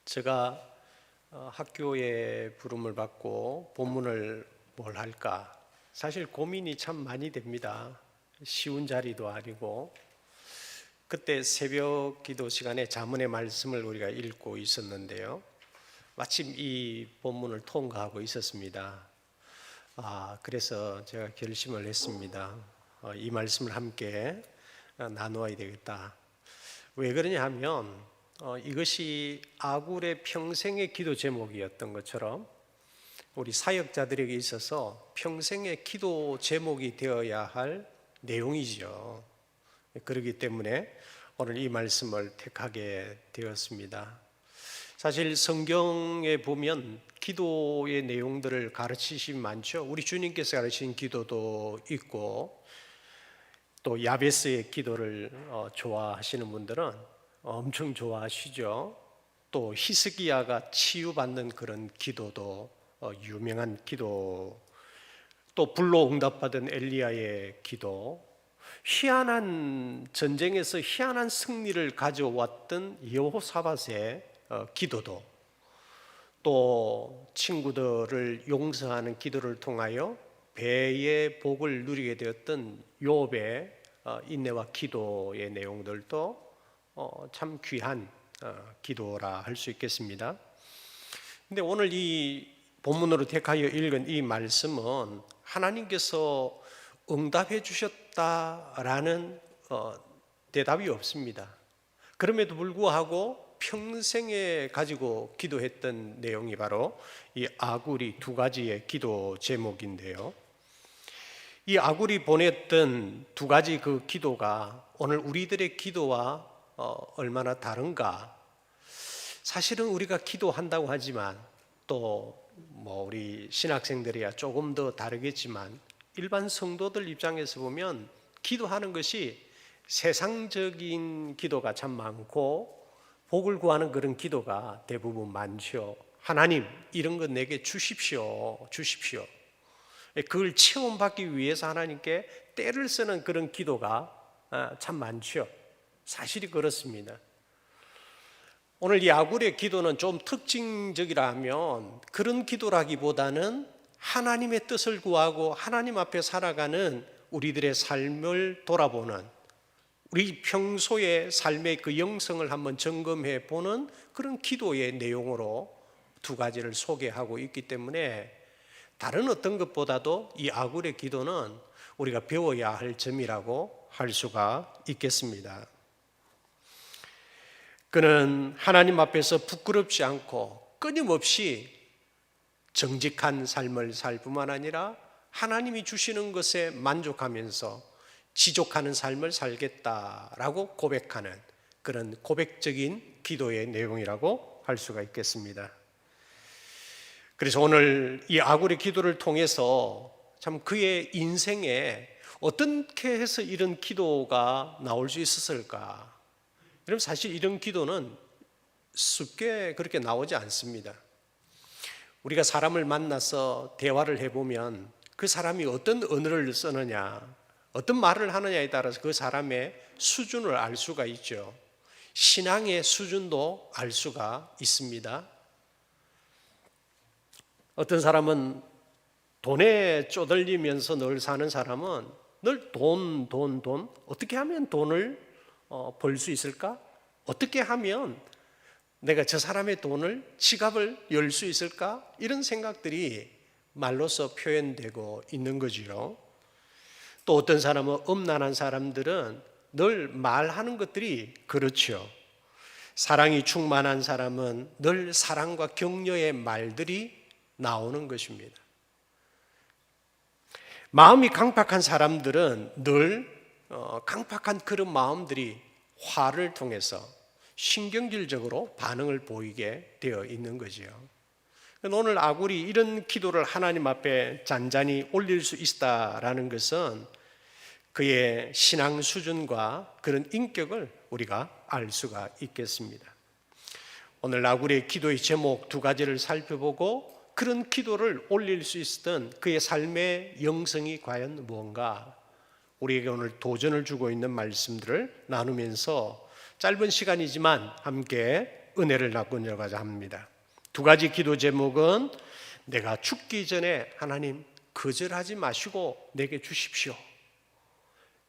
제가 학교에 부름을 받고 본문을 뭘 할까 사실 고민이 참 많이 됩니다. 쉬운 자리도 아니고. 그때 새벽 기도 시간에 자문의 말씀을 우리가 읽고 있었는데요, 마침 이 본문을 통과하고 있었습니다. 그래서 제가 결심을 했습니다. 이 말씀을 함께 나누어야 되겠다. 왜 그러냐 하면 이것이 아굴의 평생의 기도 제목이었던 것처럼 우리 사역자들에게 있어서 평생의 기도 제목이 되어야 할 내용이죠. 그렇기 때문에 오늘 이 말씀을 택하게 되었습니다. 사실 성경에 보면 기도의 내용들을 가르치신 많죠. 우리 주님께서 가르친 기도도 있고, 또 야베스의 기도를 좋아하시는 분들은 엄청 좋아하시죠. 또 히스기야가 치유받는 그런 기도도 유명한 기도, 또 불로 응답받은 엘리야의 기도, 희한한 전쟁에서 희한한 승리를 가져왔던 여호사밧의 기도도, 또 친구들을 용서하는 기도를 통하여 배의 복을 누리게 되었던 욥의 인내와 기도의 내용들도 참 귀한 기도라 할 수 있겠습니다. 근데 오늘 이 본문으로 택하여 읽은 이 말씀은 하나님께서 응답해 주셨다라는 대답이 없습니다. 그럼에도 불구하고 평생에 가지고 기도했던 내용이 바로 이 아굴이 두 가지의 기도 제목인데요, 이 아굴이 보냈던 두 가지 그 기도가 오늘 우리들의 기도와 얼마나 다른가. 사실은 우리가 기도한다고 하지만 또 우리 신학생들이야 조금 더 다르겠지만 일반 성도들 입장에서 보면 기도하는 것이 세상적인 기도가 참 많고 복을 구하는 그런 기도가 대부분 많죠. 하나님, 이런 거 내게 주십시오. 그걸 체험받기 위해서 하나님께 때를 쓰는 그런 기도가 참 많죠. 사실이 그렇습니다. 오늘 이 아굴의 기도는 좀 특징적이라 하면 그런 기도라기보다는 하나님의 뜻을 구하고 하나님 앞에 살아가는 우리들의 삶을 돌아보는, 우리 평소의 삶의 그 영성을 한번 점검해 보는 그런 기도의 내용으로 두 가지를 소개하고 있기 때문에 다른 어떤 것보다도 이 아굴의 기도는 우리가 배워야 할 점이라고 할 수가 있겠습니다. 그는 하나님 앞에서 부끄럽지 않고 끊임없이 정직한 삶을 살 뿐만 아니라 하나님이 주시는 것에 만족하면서 지족하는 삶을 살겠다라고 고백하는 그런 고백적인 기도의 내용이라고 할 수가 있겠습니다. 그래서 오늘 이 아굴의 기도를 통해서 참 그의 인생에 어떻게 해서 이런 기도가 나올 수 있었을까? 여러분, 사실 이런 기도는 쉽게 그렇게 나오지 않습니다. 우리가 사람을 만나서 대화를 해보면 그 사람이 어떤 언어를 쓰느냐, 어떤 말을 하느냐에 따라서 그 사람의 수준을 알 수가 있죠. 신앙의 수준도 알 수가 있습니다. 어떤 사람은 돈에 쪼들리면서 늘 사는 사람은 늘 돈, 어떻게 하면 돈을 벌 수 있을까? 어떻게 하면 내가 저 사람의 돈을, 지갑을 열 수 있을까? 이런 생각들이 말로서 표현되고 있는 거지요. 또 어떤 사람은, 음란한 사람들은 늘 말하는 것들이 그렇죠. 사랑이 충만한 사람은 늘 사랑과 격려의 말들이 나오는 것입니다. 마음이 강팍한 사람들은 늘 강팍한 그런 마음들이 화를 통해서 신경질적으로 반응을 보이게 되어 있는 거지요. 오늘 아굴이 이런 기도를 하나님 앞에 잔잔히 올릴 수 있다라는 것은 그의 신앙 수준과 그런 인격을 우리가 알 수가 있겠습니다. 오늘 아굴의 기도의 제목 두 가지를 살펴보고 그런 기도를 올릴 수 있었던 그의 삶의 영성이 과연 무언가, 우리에게 오늘 도전을 주고 있는 말씀들을 나누면서 짧은 시간이지만 함께 은혜를 나누려고 합니다. 두 가지 기도 제목은 내가 죽기 전에 하나님 거절하지 마시고 내게 주십시오.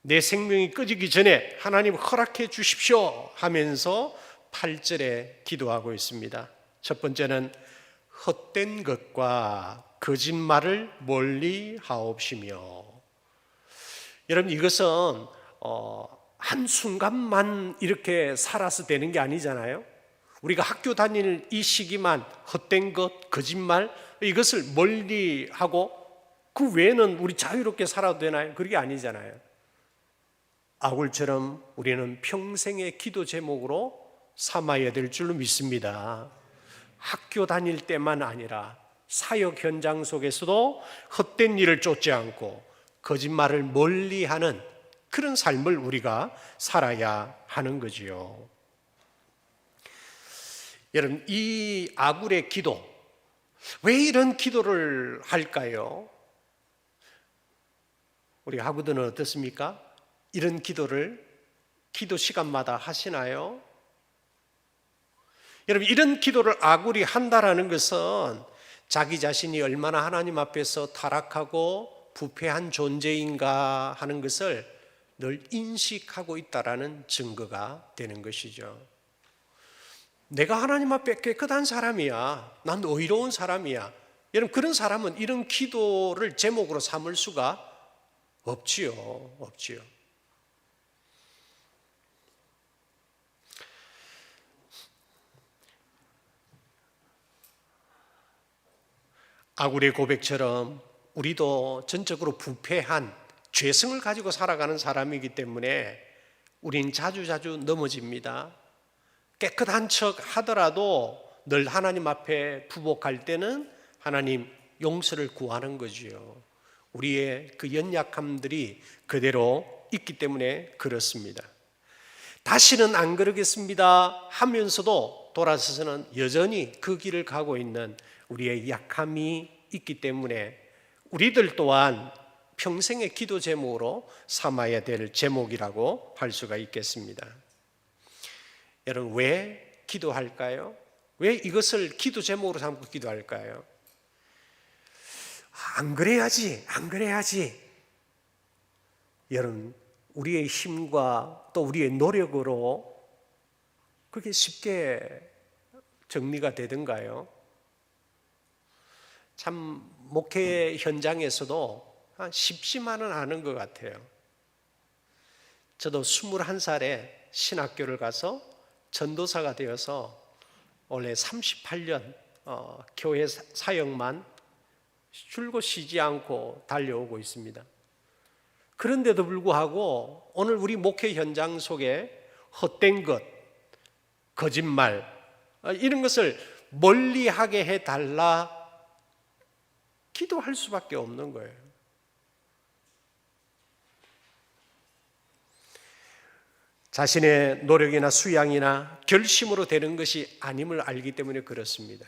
내 생명이 꺼지기 전에 하나님 허락해 주십시오 하면서 8절에 기도하고 있습니다. 첫 번째는 헛된 것과 거짓말을 멀리 하옵시며. 여러분, 이것은 한순간만 이렇게 살아서 되는 게 아니잖아요. 우리가 학교 다닐 이 시기만 헛된 것, 거짓말 이것을 멀리 하고 그 외에는 우리 자유롭게 살아도 되나요? 그게 아니잖아요. 아굴처럼 우리는 평생의 기도 제목으로 삼아야 될 줄로 믿습니다. 학교 다닐 때만 아니라 사역 현장 속에서도 헛된 일을 쫓지 않고 거짓말을 멀리하는 그런 삶을 우리가 살아야 하는 거지요. 여러분, 이 아굴의 기도, 왜 이런 기도를 할까요? 우리 아구들은 어떻습니까? 이런 기도를 기도 시간마다 하시나요? 여러분, 이런 기도를 아굴이 한다라는 것은 자기 자신이 얼마나 하나님 앞에서 타락하고 부패한 존재인가 하는 것을 늘 인식하고 있다라는 증거가 되는 것이죠. 내가 하나님 앞에 깨끗한 사람이야. 난 의로운 사람이야. 여러분, 그런 사람은 이런 기도를 제목으로 삼을 수가 없지요. 아굴의 고백처럼 우리도 전적으로 부패한 죄성을 가지고 살아가는 사람이기 때문에 우린 자주자주 넘어집니다. 깨끗한 척 하더라도 늘 하나님 앞에 부복할 때는 하나님 용서를 구하는 거지요. 우리의 그 연약함들이 그대로 있기 때문에 그렇습니다. 다시는 안 그러겠습니다 하면서도 돌아서서는 여전히 그 길을 가고 있는 우리의 약함이 있기 때문에 우리들 또한 평생의 기도 제목으로 삼아야 될 제목이라고 할 수가 있겠습니다. 여러분, 왜 기도할까요? 왜 이것을 기도 제목으로 삼고 기도할까요? 안 그래야지. 여러분, 우리의 힘과 또 우리의 노력으로 그게 쉽게 정리가 되던가요? 참 목회 현장에서도 쉽지만은 않은 것 같아요. 저도 21살에 신학교를 가서 전도사가 되어서 원래 38년 교회 사역만 줄곧 쉬지 않고 달려오고 있습니다. 그런데도 불구하고 오늘 우리 목회 현장 속에 헛된 것, 거짓말 이런 것을 멀리하게 해달라 기도할 수밖에 없는 거예요. 자신의 노력이나 수양이나 결심으로 되는 것이 아님을 알기 때문에 그렇습니다.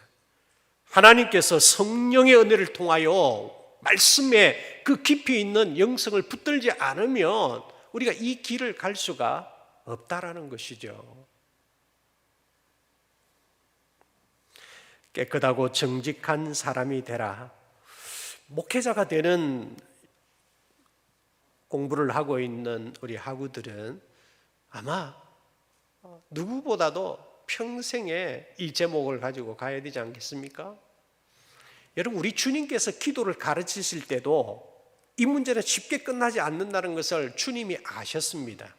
하나님께서 성령의 은혜를 통하여 말씀에 그 깊이 있는 영성을 붙들지 않으면 우리가 이 길을 갈 수가 없다라는 것이죠. 깨끗하고 정직한 사람이 되라. 목회자가 되는 공부를 하고 있는 우리 학우들은 아마 누구보다도 평생에 이 제목을 가지고 가야 되지 않겠습니까? 여러분, 우리 주님께서 기도를 가르치실 때도 이 문제는 쉽게 끝나지 않는다는 것을 주님이 아셨습니다.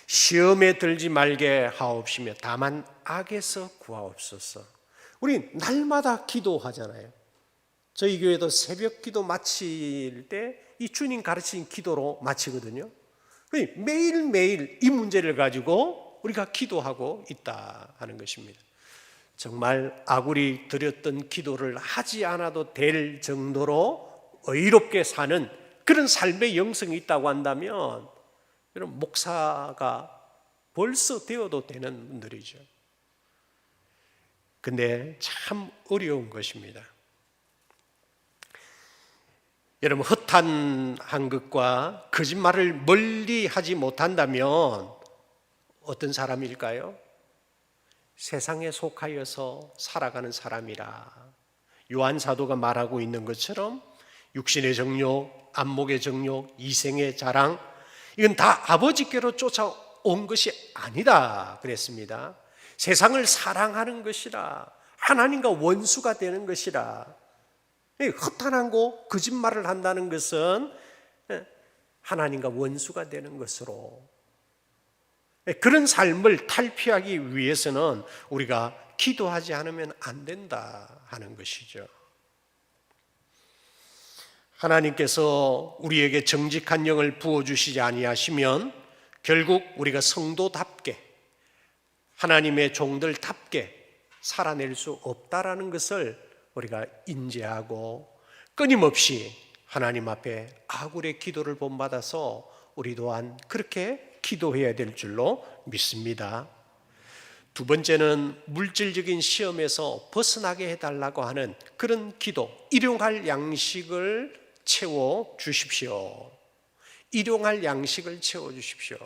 시험에 들지 말게 하옵시며 다만 악에서 구하옵소서. 우리 날마다 기도하잖아요. 저희 교회도 새벽 기도 마칠 때 이 주님 가르친 기도로 마치거든요. 매일매일 이 문제를 가지고 우리가 기도하고 있다 하는 것입니다. 정말 아굴이 드렸던 기도를 하지 않아도 될 정도로 의롭게 사는 그런 삶의 영성이 있다고 한다면 여러분, 목사가 벌써 되어도 되는 분들이죠. 근데 참 어려운 것입니다. 여러분, 허탄한 것과 거짓말을 멀리 하지 못한다면 어떤 사람일까요? 세상에 속하여서 살아가는 사람이라. 요한 사도가 말하고 있는 것처럼 육신의 정욕, 안목의 정욕, 이생의 자랑, 이건 다 아버지께로 쫓아온 것이 아니다 그랬습니다. 세상을 사랑하는 것이라, 하나님과 원수가 되는 것이라. 허탄하고 거짓말을 한다는 것은 하나님과 원수가 되는 것으로, 그런 삶을 탈피하기 위해서는 우리가 기도하지 않으면 안 된다 하는 것이죠. 하나님께서 우리에게 정직한 영을 부어주시지 아니하시면 결국 우리가 성도답게, 하나님의 종들답게 살아낼 수 없다라는 것을 우리가 인지하고 끊임없이 하나님 앞에 아굴의 기도를 본받아서 우리 또한 그렇게 기도해야 될 줄로 믿습니다. 두 번째는 물질적인 시험에서 벗어나게 해달라고 하는 그런 기도, 일용할 양식을 채워 주십시오. 일용할 양식을 채워 주십시오.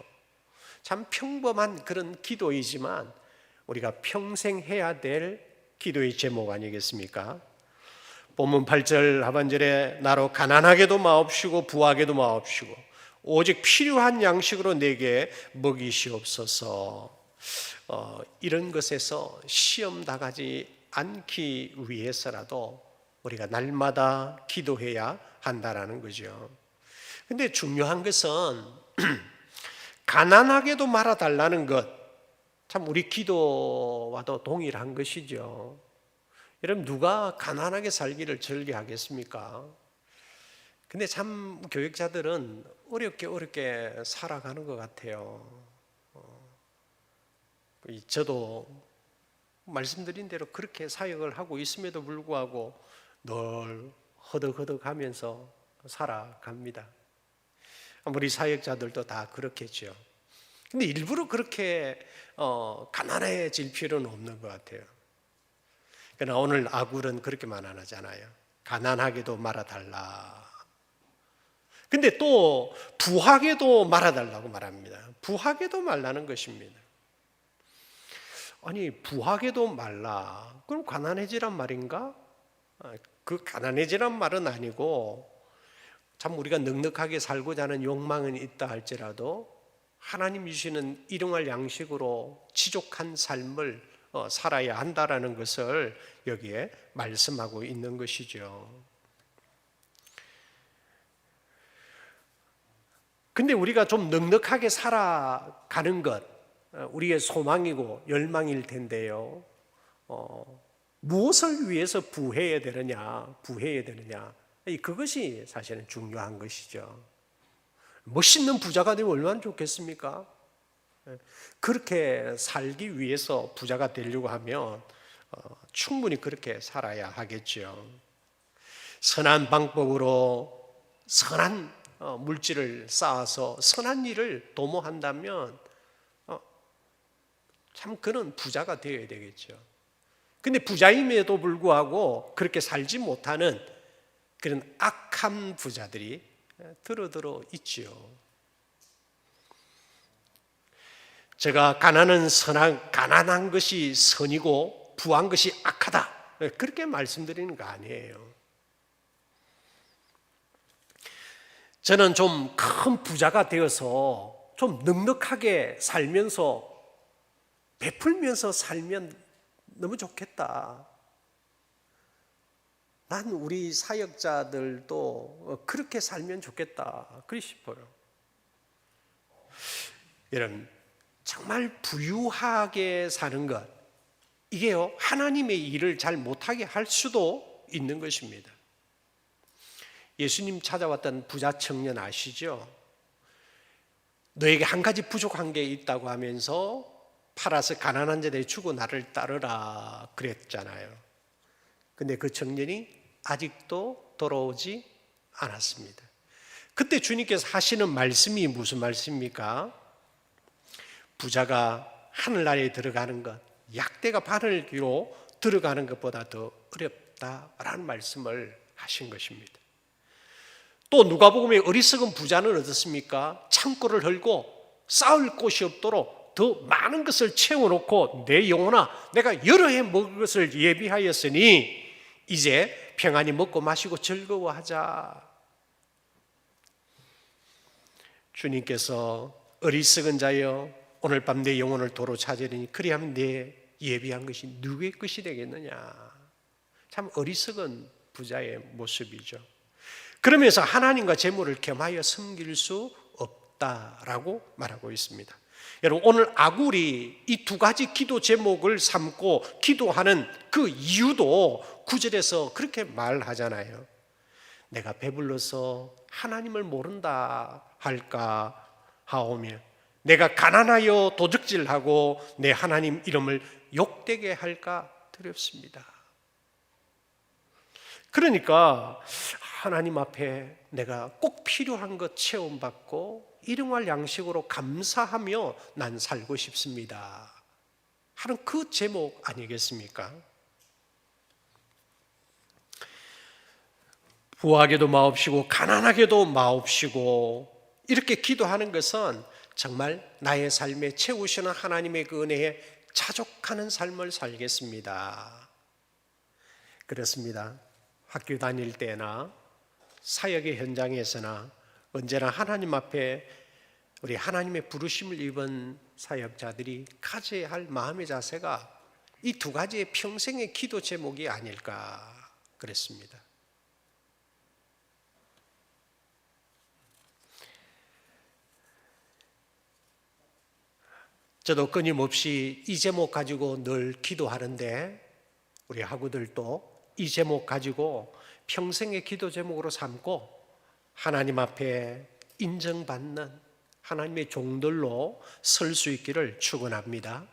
참 평범한 그런 기도이지만 우리가 평생 해야 될 기도의 제목 아니겠습니까? 본문 8절 하반절에 나로 가난하게도 마옵시고 부하게도 마옵시고 오직 필요한 양식으로 내게 먹이시옵소서. 이런 것에서 시험 당하지 않기 위해서라도 우리가 날마다 기도해야 한다라는 거죠. 근데 중요한 것은 가난하게도 말아달라는 것, 참 우리 기도와도 동일한 것이죠. 여러분, 누가 가난하게 살기를 즐겨하겠습니까? 근데 참 교육자들은 어렵게 살아가는 것 같아요. 저도 말씀드린 대로 그렇게 사역을 하고 있음에도 불구하고 늘 허덕허덕하면서 살아갑니다. 우리 사역자들도 다 그렇겠죠. 근데 일부러 그렇게 가난해질 필요는 없는 것 같아요. 그러나 오늘 아굴은 그렇게만 안 하잖아요. 가난하게도 말아달라. 근데 또 부하게도 말아달라고 말합니다. 부하게도 말라는 것입니다. 아니, 부하게도 말라. 그럼 가난해지란 말인가? 그 가난해지란 말은 아니고, 참 우리가 넉넉하게 살고자 하는 욕망은 있다 할지라도 하나님 주시는 일용할 양식으로 지족한 삶을 살아야 한다라는 것을 여기에 말씀하고 있는 것이죠. 근데 우리가 좀 넉넉하게 살아가는 것, 우리의 소망이고 열망일 텐데요. 무엇을 위해서 부해야 되느냐, 그것이 사실은 중요한 것이죠. 멋있는 부자가 되면 얼마나 좋겠습니까? 그렇게 살기 위해서 부자가 되려고 하면 충분히 그렇게 살아야 하겠죠. 선한 방법으로 선한 물질을 쌓아서 선한 일을 도모한다면 참 그는 부자가 되어야 되겠죠. 근데 부자임에도 불구하고 그렇게 살지 못하는 그런 악한 부자들이 들어 있지요. 제가 가난한 것이 선이고 부한 것이 악하다, 그렇게 말씀드리는 거 아니에요. 저는 좀 큰 부자가 되어서 좀 넉넉하게 살면서 베풀면서 살면 너무 좋겠다. 난 우리 사역자들도 그렇게 살면 좋겠다, 그리 싶어요. 여러분, 정말 부유하게 사는 것, 이게요, 하나님의 일을 잘 못하게 할 수도 있는 것입니다. 예수님 찾아왔던 부자 청년 아시죠? 너에게 한 가지 부족한 게 있다고 하면서 팔아서 가난한 자들에게 주고 나를 따르라 그랬잖아요. 근데 그 청년이 아직도 돌아오지 않았습니다. 그때 주님께서 하시는 말씀이 무슨 말씀입니까? 부자가 하늘나라에 들어가는 것, 약대가 바늘기로 들어가는 것보다 더 어렵다라는 말씀을 하신 것입니다. 또 누가복음의 어리석은 부자는 어떻습니까? 창고를 헐고 쌓을 곳이 없도록 더 많은 것을 채워놓고 내 영혼아 내가 여러 해 먹을 것을 예비하였으니 이제 평안히 먹고 마시고 즐거워하자. 주님께서 어리석은 자여 오늘 밤 내 영혼을 도로 찾으리니 그리하면 내 예비한 것이 누구의 것이 되겠느냐. 참 어리석은 부자의 모습이죠. 그러면서 하나님과 재물을 겸하여 섬길 수 없다라고 말하고 있습니다. 여러분 오늘 아굴이 이 두 가지 기도 제목을 삼고 기도하는 그 이유도 9절에서 그렇게 말하잖아요. 내가 배불러서 하나님을 모른다 할까 하오며 내가 가난하여 도적질하고 내 하나님 이름을 욕되게 할까 두렵습니다. 그러니까 하나님 앞에 내가 꼭 필요한 것 체험받고 일용할 양식으로 감사하며 난 살고 싶습니다 하는 그 제목 아니겠습니까? 부하게도 마옵시고 가난하게도 마옵시고 이렇게 기도하는 것은 정말 나의 삶에 채우시는 하나님의 그 은혜에 자족하는 삶을 살겠습니다. 그렇습니다. 학교 다닐 때나 사역의 현장에서나 언제나 하나님 앞에 우리 하나님의 부르심을 입은 사역자들이 가져야 할 마음의 자세가 이 두 가지의 평생의 기도 제목이 아닐까 그랬습니다. 저도 끊임없이 이 제목 가지고 늘 기도하는데 우리 학우들도 이 제목 가지고 평생의 기도 제목으로 삼고 하나님 앞에 인정받는 하나님의 종들로 설 수 있기를 축원합니다.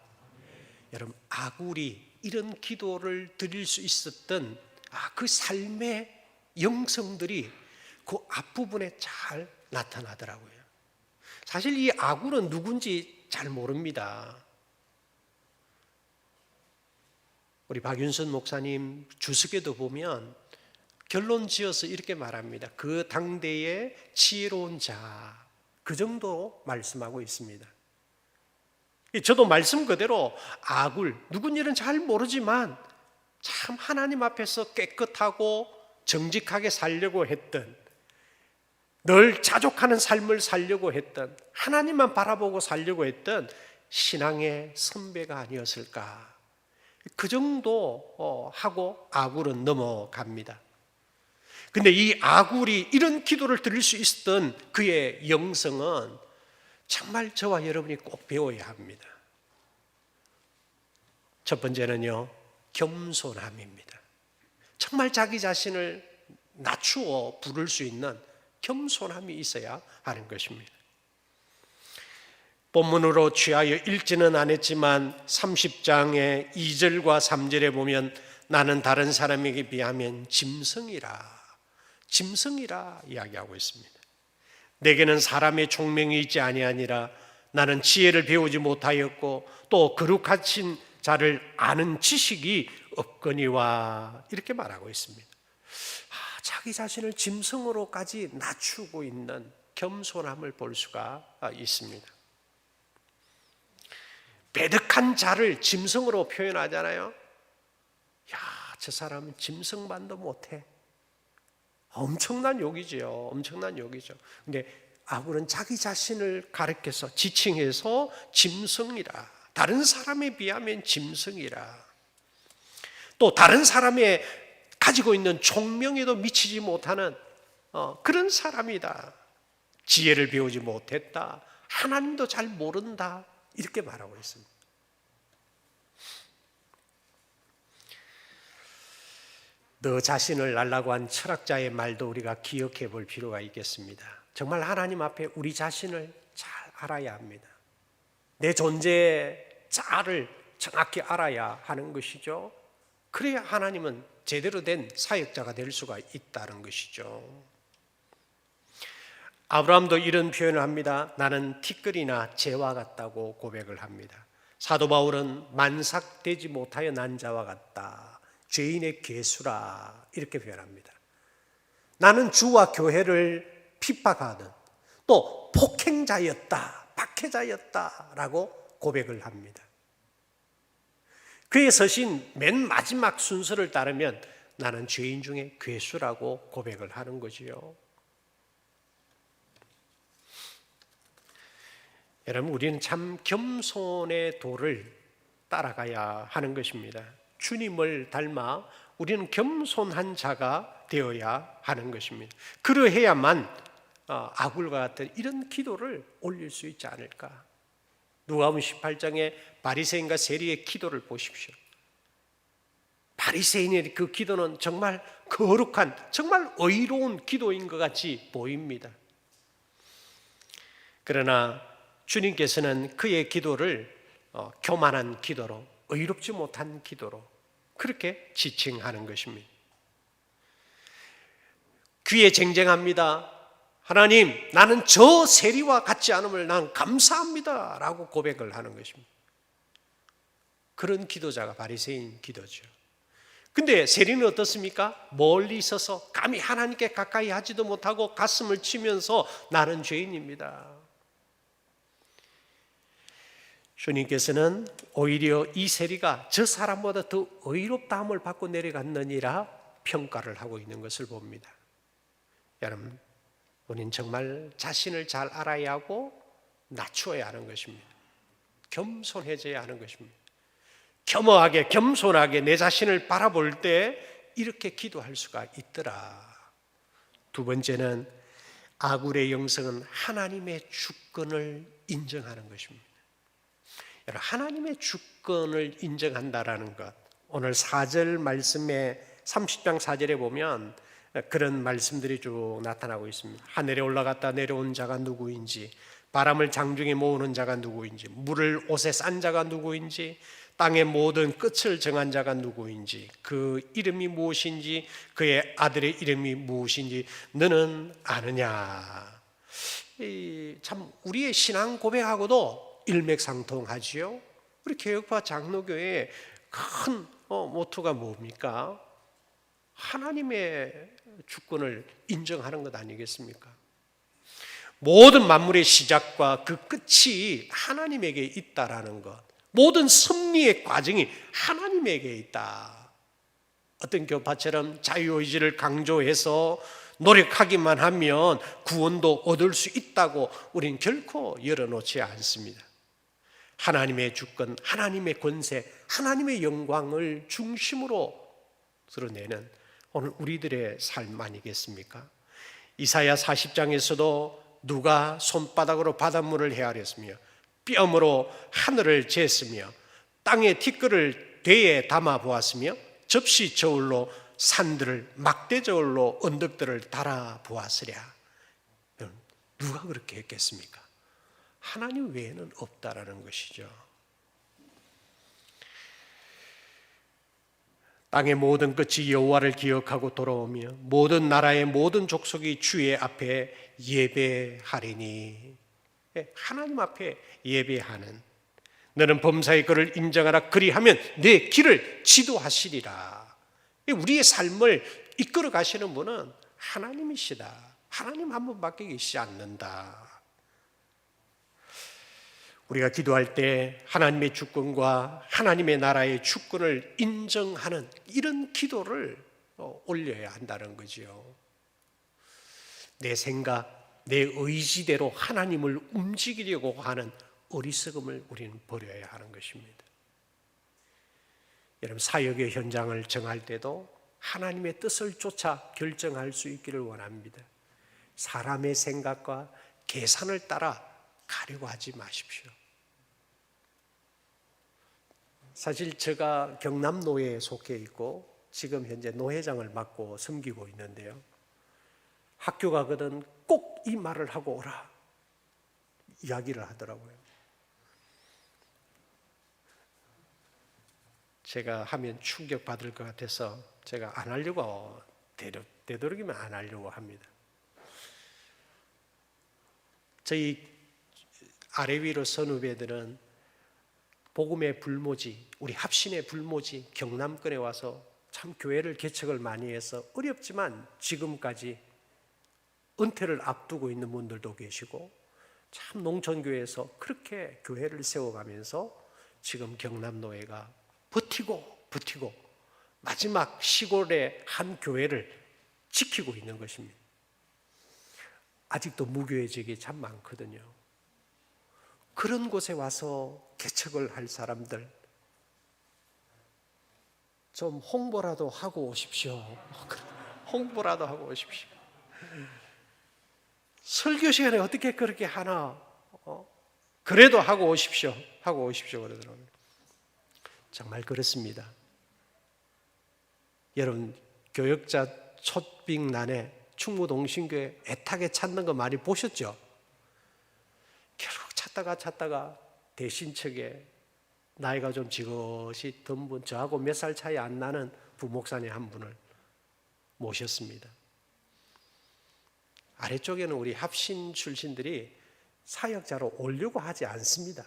여러분 아굴이 이런 기도를 드릴 수 있었던 그 삶의 영성들이 그 앞부분에 잘 나타나더라고요. 사실 이 아굴은 누군지 잘 모릅니다. 우리 박윤선 목사님 주석에도 보면 결론 지어서 이렇게 말합니다. 그 당대의 지혜로운 자, 그 정도 말씀하고 있습니다. 저도 말씀 그대로 아굴, 누군지는 잘 모르지만 참 하나님 앞에서 깨끗하고 정직하게 살려고 했던, 늘 자족하는 삶을 살려고 했던, 하나님만 바라보고 살려고 했던 신앙의 선배가 아니었을까. 그 정도 하고 아굴은 넘어갑니다. 근데 이 아굴이 이런 기도를 드릴 수 있었던 그의 영성은 정말 저와 여러분이 꼭 배워야 합니다. 첫 번째는요, 겸손함입니다. 정말 자기 자신을 낮추어 부를 수 있는 겸손함이 있어야 하는 것입니다. 본문으로 취하여 읽지는 않았지만 30장의 2절과 3절에 보면 나는 다른 사람에게 비하면 짐승이라 이야기하고 있습니다. 내게는 사람의 총명이 있지 아니하니라. 나는 지혜를 배우지 못하였고 또 거룩하신 자를 아는 지식이 없거니와 이렇게 말하고 있습니다. 자기 자신을 짐승으로까지 낮추고 있는 겸손함을 볼 수가 있습니다. 배덕한 자를 짐승으로 표현하잖아요. 저 사람은 짐승만도 못해. 엄청난 욕이죠. 엄청난 욕이죠. 근데 아굴은 자기 자신을 가리켜서 지칭해서 짐승이라, 다른 사람에 비하면 짐승이라, 또 다른 사람의 가지고 있는 총명에도 미치지 못하는 그런 사람이다. 지혜를 배우지 못했다. 하나님도 잘 모른다. 이렇게 말하고 있습니다. 너 자신을 알라고 한 철학자의 말도 우리가 기억해 볼 필요가 있겠습니다. 정말 하나님 앞에 우리 자신을 잘 알아야 합니다. 내 존재의 자아를 정확히 알아야 하는 것이죠. 그래야 하나님은 제대로 된 사역자가 될 수가 있다는 것이죠. 아브라함도 이런 표현을 합니다. 나는 티끌이나 재와 같다고 고백을 합니다. 사도 바울은 만삭되지 못하여 난 자와 같다. 죄인의 괴수라 이렇게 표현합니다. 나는 주와 교회를 핍박하던 또 폭행자였다, 박해자였다라고 고백을 합니다. 그의 서신 맨 마지막 순서를 따르면 나는 죄인 중에 괴수라고 고백을 하는 거지요. 여러분, 우리는 참 겸손의 도를 따라가야 하는 것입니다. 주님을 닮아 우리는 겸손한 자가 되어야 하는 것입니다. 그러해야만 아굴과 같은 이런 기도를 올릴 수 있지 않을까. 누가복음 18장의 바리새인과 세리의 기도를 보십시오. 바리새인의 그 기도는 정말 거룩한, 정말 의로운 기도인 것 같이 보입니다. 그러나 주님께서는 그의 기도를 교만한 기도로, 의롭지 못한 기도로 그렇게 지칭하는 것입니다. 귀에 쟁쟁합니다. 하나님, 나는 저 세리와 같지 않음을 난 감사합니다 라고 고백을 하는 것입니다. 그런 기도자가 바리새인 기도죠. 근데 세리는 어떻습니까? 멀리 있어서 감히 하나님께 가까이 하지도 못하고 가슴을 치면서 나는 죄인입니다. 주님께서는 오히려 이 세리가 저 사람보다 더 의롭다함을 받고 내려갔느니라 평가를 하고 있는 것을 봅니다. 여러분, 우리는 정말 자신을 잘 알아야 하고 낮추어야 하는 것입니다. 겸손해져야 하는 것입니다. 겸허하게, 겸손하게 내 자신을 바라볼 때 이렇게 기도할 수가 있더라. 두 번째는 아굴의 영성은 하나님의 주권을 인정하는 것입니다. 하나님의 주권을 인정한다라는 것, 오늘 4절 말씀에 30장 4절에 보면 그런 말씀들이 쭉 나타나고 있습니다. 하늘에 올라갔다 내려온 자가 누구인지, 바람을 장중에 모으는 자가 누구인지, 물을 옷에 싼 자가 누구인지, 땅의 모든 끝을 정한 자가 누구인지, 그 이름이 무엇인지, 그의 아들의 이름이 무엇인지 너는 아느냐. 참 우리의 신앙 고백하고도 일맥상통하지요. 우리 개혁파 장로교의 큰 모토가 뭡니까? 하나님의 주권을 인정하는 것 아니겠습니까? 모든 만물의 시작과 그 끝이 하나님에게 있다라는 것, 모든 섭리의 과정이 하나님에게 있다. 어떤 교파처럼 자유의지를 강조해서 노력하기만 하면 구원도 얻을 수 있다고 우리는 결코 열어놓지 않습니다. 하나님의 주권, 하나님의 권세, 하나님의 영광을 중심으로 드러내는 오늘 우리들의 삶 아니겠습니까? 이사야 40장에서도 누가 손바닥으로 바닷물을 헤아렸으며 뼘으로 하늘을 쟀으며 땅의 티끌을 되에 담아 보았으며 접시 저울로 산들을 막대 저울로 언덕들을 달아 보았으랴. 누가 그렇게 했겠습니까? 하나님 외에는 없다라는 것이죠. 땅의 모든 끝이 여호와를 기억하고 돌아오며 모든 나라의 모든 족속이 주의 앞에 예배하리니. 하나님 앞에 예배하는, 너는 범사의 그를 인정하라 그리하면 내 길을 지도하시리라. 우리의 삶을 이끌어 가시는 분은 하나님이시다. 하나님 한 분밖에 계시지 않는다. 우리가 기도할 때 하나님의 주권과 하나님의 나라의 주권을 인정하는 이런 기도를 올려야 한다는 거지요. 내 생각, 내 의지대로 하나님을 움직이려고 하는 어리석음을 우리는 버려야 하는 것입니다. 여러분, 사역의 현장을 정할 때도 하나님의 뜻을 쫓아 결정할 수 있기를 원합니다. 사람의 생각과 계산을 따라 가려고 하지 마십시오. 사실 제가 경남노회에 속해 있고 지금 현재 노회장을 맡고 섬기고 있는데요, 학교 가거든 꼭 이 말을 하고 오라 이야기를 하더라고요. 제가 하면 충격받을 것 같아서 제가 안 하려고, 되도록이면 안 하려고 합니다. 저희 아래 위로 선후배들은 복음의 불모지, 우리 합신의 불모지 경남권에 와서 참 교회를 개척을 많이 해서 어렵지만 지금까지 은퇴를 앞두고 있는 분들도 계시고 참 농촌교회에서 그렇게 교회를 세워가면서 지금 경남노회가 버티고 마지막 시골의 한 교회를 지키고 있는 것입니다. 아직도 무교회 지역이 참 많거든요. 그런 곳에 와서 개척을 할 사람들 좀 홍보라도 하고 오십시오. 홍보라도 하고 오십시오. 설교 시간에 어떻게 그렇게 하나? 그래도 하고 오십시오. 그러더라고요. 정말 그렇습니다. 여러분, 교역자 초빙란에 충무동신교회 애타게 찾는 거 많이 보셨죠? 결국 찾다가 대신척에 나이가 좀 지긋이 든 분, 저하고 몇 살 차이 안 나는 부목사님 한 분을 모셨습니다. 아래쪽에는 우리 합신 출신들이 사역자로 오려고 하지 않습니다.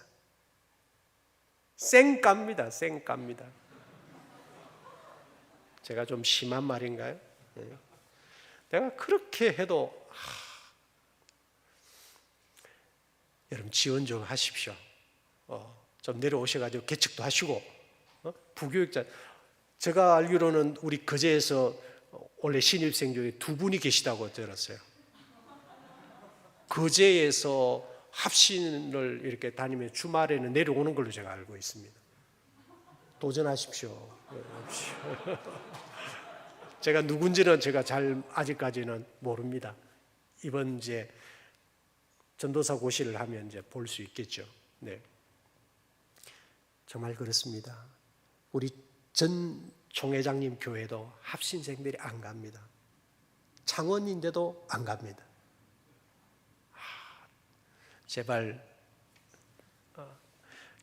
쌩깝니다. 제가 좀 심한 말인가요? 내가 그렇게 해도 여러분 지원 좀 하십시오. 좀 내려오셔가지고 개척도 하시고 부교육자 제가 알기로는 우리 거제에서 원래 신입생 중에 2분이 계시다고 들었어요. 거제에서 합신을 이렇게 다니면 주말에는 내려오는 걸로 제가 알고 있습니다. 도전하십시오. 제가 누군지는 제가 잘 아직까지는 모릅니다. 이번 이제 전도사 고시를 하면 이제 볼 수 있겠죠. 네. 정말 그렇습니다. 우리 전 총회장님 교회도 합신생들이 안 갑니다. 창원인데도 안 갑니다. 제발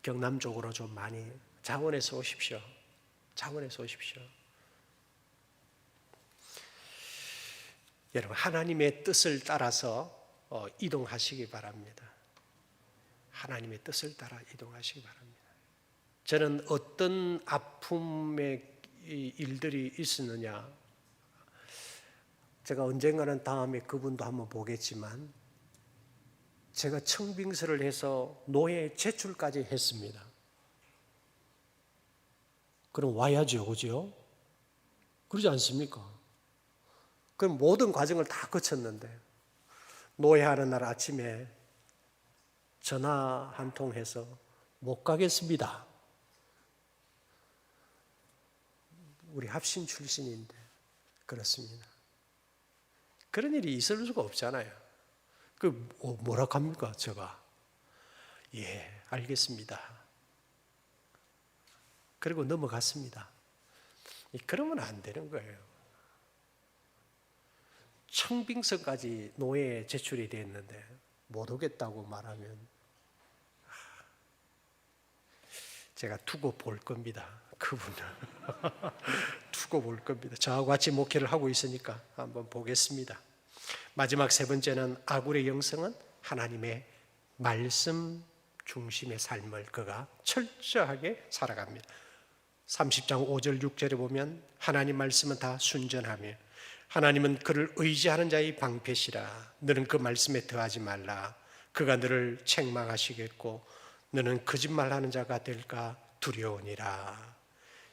경남 쪽으로 좀 많이 창원에서 오십시오. 여러분, 하나님의 뜻을 따라서 이동하시기 바랍니다. 하나님의 뜻을 따라 이동하시기 바랍니다. 저는 어떤 아픔의 일들이 있었느냐, 제가 언젠가는 다음에 그분도 한번 보겠지만 제가 청빙서를 해서 노예 제출까지 했습니다. 그럼 와야죠, 그죠? 그러지 않습니까? 그럼 모든 과정을 다 거쳤는데 노예하는 날 아침에 전화 한 통 해서 못 가겠습니다. 우리 합신 출신인데 그렇습니다. 그런 일이 있을 수가 없잖아요. 뭐라 합니까, 제가? 예, 알겠습니다. 그리고 넘어갔습니다. 그러면 안 되는 거예요. 청빙서까지 노예에 제출이 됐는데 못 오겠다고 말하면 제가 두고 볼 겁니다. 그분을 두고 볼 겁니다. 저하고 같이 목회를 하고 있으니까 한번 보겠습니다. 마지막 세 번째는 아굴의 영성은 하나님의 말씀 중심의 삶을 그가 철저하게 살아갑니다. 30장 5절 6절에 보면 하나님 말씀은 다 순전하며 하나님은 그를 의지하는 자의 방패시라. 너는 그 말씀에 더하지 말라. 그가 너를 책망하시겠고 너는 거짓말하는 자가 될까 두려우니라.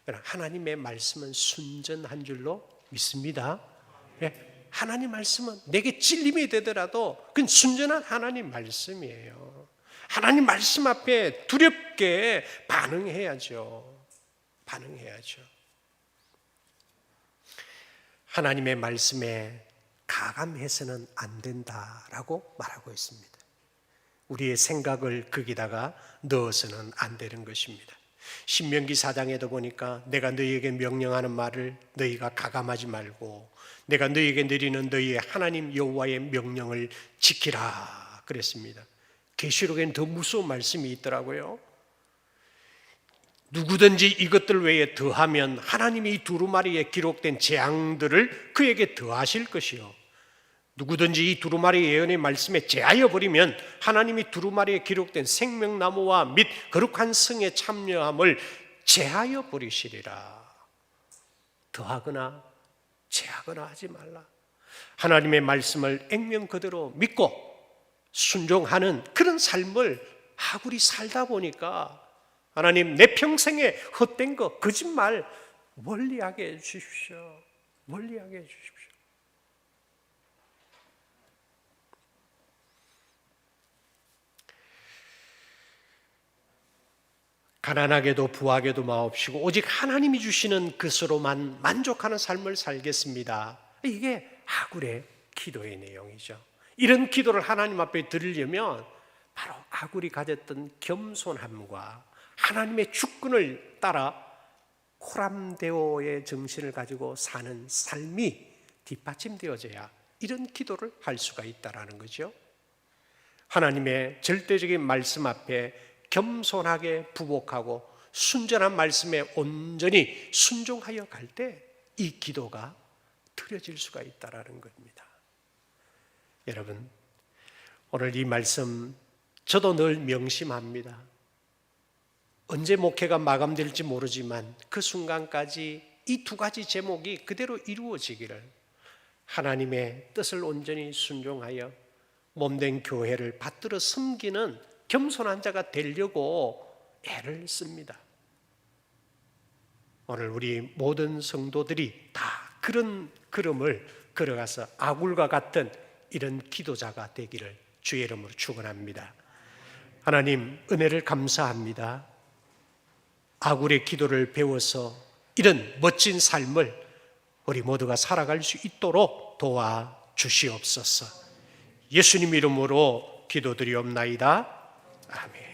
하나님의 말씀은 순전한 줄로 믿습니다. 하나님 말씀은 내게 찔림이 되더라도 그건 순전한 하나님 말씀이에요. 하나님 말씀 앞에 두렵게 반응해야죠. 하나님의 말씀에 가감해서는 안 된다라고 말하고 있습니다. 우리의 생각을 거기다가 넣어서는 안 되는 것입니다. 신명기 4장에도 보니까 내가 너희에게 명령하는 말을 너희가 가감하지 말고 내가 너희에게 내리는 너희의 하나님 여호와의 명령을 지키라 그랬습니다. 계시록에는 더 무서운 말씀이 있더라고요. 누구든지 이것들 외에 더하면 하나님이 이 두루마리에 기록된 재앙들을 그에게 더하실 것이요, 누구든지 이 두루마리 예언의 말씀에 제하여 버리면 하나님이 두루마리에 기록된 생명나무와 및 거룩한 성에 참여함을 제하여 버리시리라. 더하거나 제하거나 하지 말라. 하나님의 말씀을 액면 그대로 믿고 순종하는 그런 삶을 아굴이 살다 보니까 하나님, 내 평생에 헛된 거, 거짓말 멀리하게 해주십시오. 멀리하게 해주십시오. 가난하게도 부하게도 마옵시고 오직 하나님이 주시는 것으로만 만족하는 삶을 살겠습니다. 이게 아굴의 기도의 내용이죠. 이런 기도를 하나님 앞에 드리려면 바로 아굴이 가졌던 겸손함과 하나님의 주권을 따라 코람데오의 정신을 가지고 사는 삶이 뒷받침되어져야 이런 기도를 할 수가 있다는 거죠. 하나님의 절대적인 말씀 앞에 겸손하게 부복하고 순전한 말씀에 온전히 순종하여 갈 때 이 기도가 드려질 수가 있다는 겁니다. 여러분, 오늘 이 말씀 저도 늘 명심합니다. 언제 목회가 마감될지 모르지만 그 순간까지 이 두 가지 제목이 그대로 이루어지기를, 하나님의 뜻을 온전히 순종하여 몸된 교회를 받들어 섬기는 겸손한 자가 되려고 애를 씁니다. 오늘 우리 모든 성도들이 다 그런 걸음을 걸어가서 아굴과 같은 이런 기도자가 되기를 주의 이름으로 축원합니다. 하나님, 은혜를 감사합니다. 아굴의 기도를 배워서 이런 멋진 삶을 우리 모두가 살아갈 수 있도록 도와주시옵소서. 예수님 이름으로 기도드리옵나이다. 아멘.